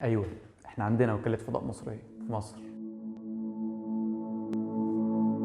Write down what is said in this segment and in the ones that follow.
ايوه، احنا عندنا وكالة فضاء مصرية في مصر.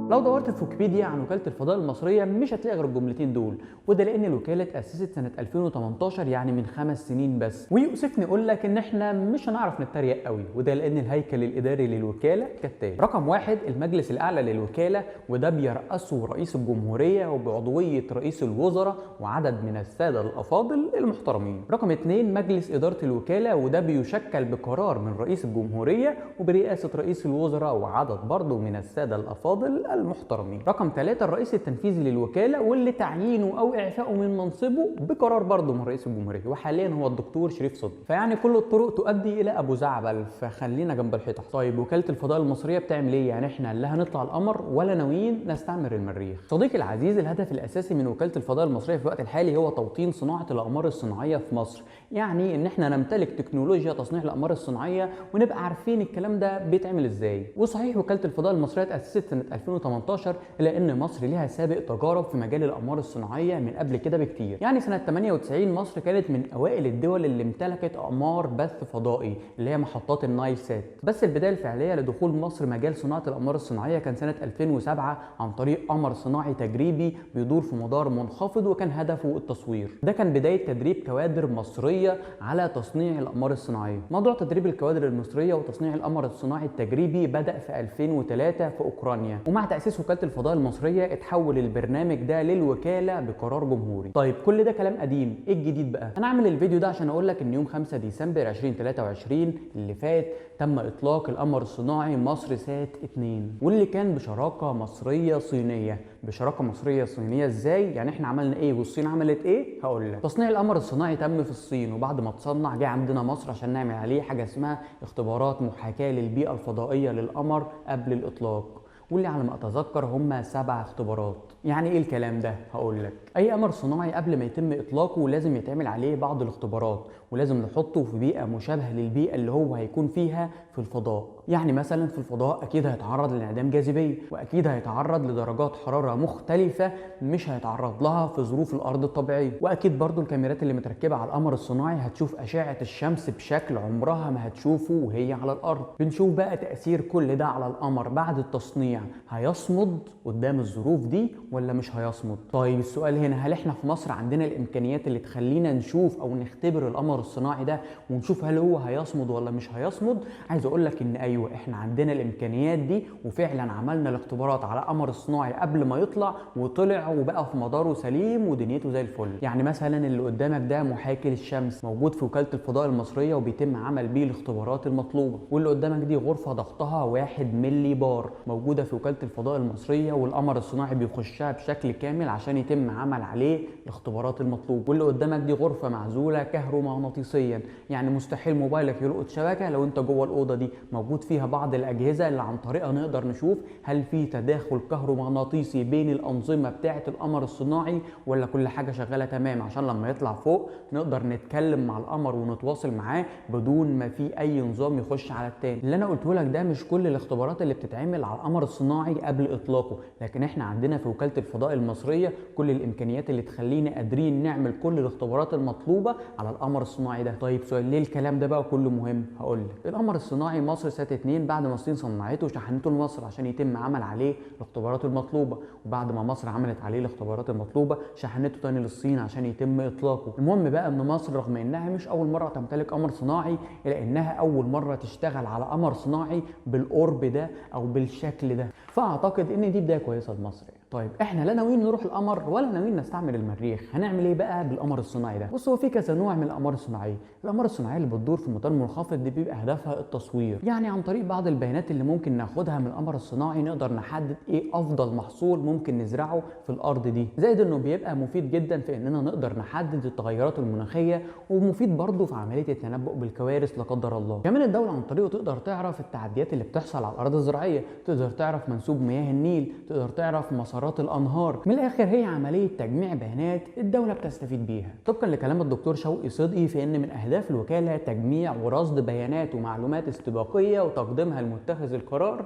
لو دورت في ويكيبيديا عن وكالة الفضاء المصرية مش هتلاقي غير الجملتين دول، وده لأن الوكالة اتأسست سنة 2018 يعني من 5 سنين بس. ويؤسفني أقول لك إن احنا مش هنعرف نتريق قوي، وده لأن الهيكل الإداري للوكالة كالتالي: رقم 1 المجلس الأعلى للوكالة، وده بيرأسه رئيس الجمهورية وبعضوية رئيس الوزراء وعدد من السادة الأفاضل المحترمين. رقم 2 مجلس إدارة الوكالة، وده بيشكل بقرار من رئيس الجمهورية وبرئاسة رئيس الوزراء وعدد برضه من السادة الأفاضل المحترمين. رقم 3 الرئيس التنفيذي للوكاله، واللي تعيينه او اعفائه من منصبه بقرار برضه من رئيس الجمهوريه، وحاليا هو الدكتور شريف صدقي. فيعني كل الطرق تؤدي الى ابو زعبل، فخلينا جنب الحيطه. طيب وكاله الفضاء المصريه بتعمل ايه؟ يعني احنا لا هنطلع القمر ولا ناويين نستعمر المريخ. صديقي العزيز، الهدف الاساسي من وكاله الفضاء المصريه في الوقت الحالي هو توطين صناعه الاقمار الصناعيه في مصر، يعني ان احنا نمتلك تكنولوجيا تصنيع الاقمار الصناعيه ونبقى عارفين الكلام ده بيتعمل ازاي. وصحيح وكاله الفضاء المصريه اتاسست سنه 2018، الا ان مصر ليها سابق تجارب في مجال الاقمار الصناعيه من قبل كده بكتير. يعني سنه 98 مصر كانت من اوائل الدول اللي امتلكت اقمار بث فضائي اللي هي محطات النايل سات. بس البدايه الفعليه لدخول مصر مجال صناعه الاقمار الصناعيه كان سنه 2007 عن طريق قمر صناعي تجريبي بيدور في مدار منخفض، وكان هدفه التصوير. ده كان بدايه تدريب كوادر مصريه على تصنيع الاقمار الصناعيه. موضوع تدريب الكوادر المصريه وتصنيع القمر الصناعي التجريبي بدا في 2003 في اوكرانيا، ومع تاسيس وكاله الفضاء المصريه اتحول البرنامج ده للوكاله بقرار جمهوري. طيب كل ده كلام قديم، ايه الجديد بقى؟ انا عامل الفيديو ده عشان اقول لك ان يوم 5 ديسمبر 2023 اللي فات تم اطلاق القمر الصناعي مصر سات 2، واللي كان بشراكه مصريه صينيه. بشراكه مصريه صينيه ازاي؟ يعني احنا عملنا ايه والصين عملت ايه؟ هقول لك. تصنيع القمر الصناعي تم في الصين، وبعد ما اتصنع جه عندنا مصر عشان نعمل عليه حاجه اسمها اختبارات محاكاه للبيئه الفضائيه للقمر قبل الاطلاق، واللي على ما اتذكر هم 7 اختبارات. يعني ايه الكلام ده؟ هقول لك. اي قمر صناعي قبل ما يتم اطلاقه لازم يتعمل عليه بعض الاختبارات، ولازم نحطه في بيئه مشابهه للبيئه اللي هو هيكون فيها في الفضاء. يعني مثلا في الفضاء اكيد هيتعرض لانعدام جاذبيه، واكيد هيتعرض لدرجات حراره مختلفه مش هيتعرض لها في ظروف الارض الطبيعيه، واكيد برضو الكاميرات اللي متركبه على القمر الصناعي هتشوف اشعه الشمس بشكل عمرها ما هتشوفه وهي على الارض. بنشوف بقى تاثير كل ده على القمر بعد التصنيع، هيصمد قدام الظروف دي ولا مش هيصمد؟ طيب السؤال هنا، هل احنا في مصر عندنا الامكانيات اللي تخلينا نشوف او نختبر القمر الصناعي ده ونشوف هل هو هيصمد ولا مش هيصمد؟ عايز اقول لك ان ايوه، احنا عندنا الامكانيات دي، وفعلا عملنا الاختبارات على قمر الصناعي قبل ما يطلع، وطلع وبقى في مداره سليم ودنيته زي الفل. يعني مثلا اللي قدامك ده محاكي للشمس موجود في وكالة الفضاء المصرية وبيتم عمل بيه الاختبارات المطلوبة. واللي قدامك دي غرفة ضغطها 1 ملي بار موجودة في وكالة الفضاء المصرية، والقمر الصناعي بيخشها بشكل كامل عشان يتم عمل عليه الاختبارات المطلوبة. واللي قدامك دي غرفة معزولة كهرومغناطيسيا، يعني مستحيل موبايلك يلقط شبكة لو انت جوه الأوضة دي. موجود فيها بعض الأجهزة اللي عن طريقها نقدر نشوف هل في تداخل كهرومغناطيسي بين الأنظمة بتاعة القمر الصناعي ولا كل حاجة شغالة تمام، عشان لما يطلع فوق نقدر نتكلم مع القمر ونتواصل معاه بدون ما في أي نظام يخش على التاني. اللي أنا قلته لك ده مش كل الاختبارات اللي بتتعمل على القمر الصناعي قبل إطلاقه، لكن احنا عندنا في وكالة الفضاء المصرية كل الإمكانيات اللي تخلينا قادرين نعمل كل الاختبارات المطلوبة على القمر الصناعي ده. طيب سؤال، ليه الكلام ده بقى كله مهم؟ هقول لك. القمر الصناعي مصر سات 2 بعد ما الصين صنعته وشحنته لمصر عشان يتم عمل عليه الاختبارات المطلوبة، وبعد ما مصر عملت عليه الاختبارات المطلوبة شحنته تاني للصين عشان يتم اطلاقه. المهم بقى ان مصر رغم انها مش اول مرة تمتلك قمر صناعي، الا انها اول مرة تشتغل على قمر صناعي بالقرب ده او بالشكل ده، فاعتقد ان دي بداية كويسة لمصر. طيب احنا لا ناويين نروح القمر ولا ناويين نستعمل المريخ، هنعمل ايه بقى بالقمر الصناعي ده؟ بص، هو في كذا نوع من الاقمار الصناعيه. الاقمار الصناعيه اللي بتدور في مدار منخفض دي بيبقى هدفها التصوير، يعني عن طريق بعض البيانات اللي ممكن ناخدها من القمر الصناعي نقدر نحدد ايه افضل محصول ممكن نزرعه في الارض دي. زائد انه بيبقى مفيد جدا في اننا نقدر نحدد التغيرات المناخيه، ومفيد برضه في عمليه التنبؤ بالكوارث لا قدر الله. كمان الدوله عن طريقه تقدر تعرف التعديات اللي بتحصل على الارض الزراعيه، تقدر تعرف منسوب مياه النيل، تقدر تعرف مسارات الانهار. من الاخر هي عمليه تجميع بيانات الدوله بتستفيد بيها. طبقا لكلام الدكتور شوقي صدقي، في ان من اهداف الوكاله تجميع ورصد بيانات ومعلومات استباقيه وتقديمها لمتخذ القرار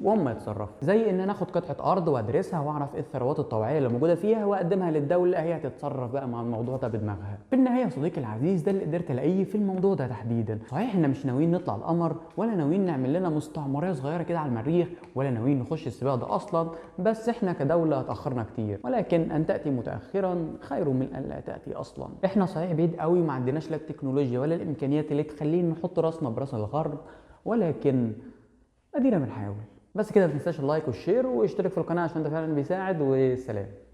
وهم يتصرفوا، زي ان انا اخد قطعه ارض وادرسها واعرف ايه الثروات الطبيعيه اللي موجوده فيها واقدمها للدوله، هي هتتصرف بقى مع الموضوع ده بدماغها. في النهايه يا صديقي العزيز ده اللي قدرت الاقيه في الموضوع ده تحديدا. صحيح احنا مش ناويين نطلع القمر ولا ناويين نعمل لنا مستعمريه صغيره كده على المريخ ولا ناويين نخش السباق ده اصلا، بس احنا كدوله اتاخرنا كتير، ولكن ان تاتي متاخرا خير من ان لا تاتي اصلا. احنا صحيح بعيد قوي وما عندناش لا التكنولوجيا ولا الامكانيات اللي تخلينا نحط راسنا براس الغرب، ولكن ادينا بنحاول. بس كده، ما تنساش اللايك والشير واشترك في القناه عشان ده فعلا بيساعد، والسلام.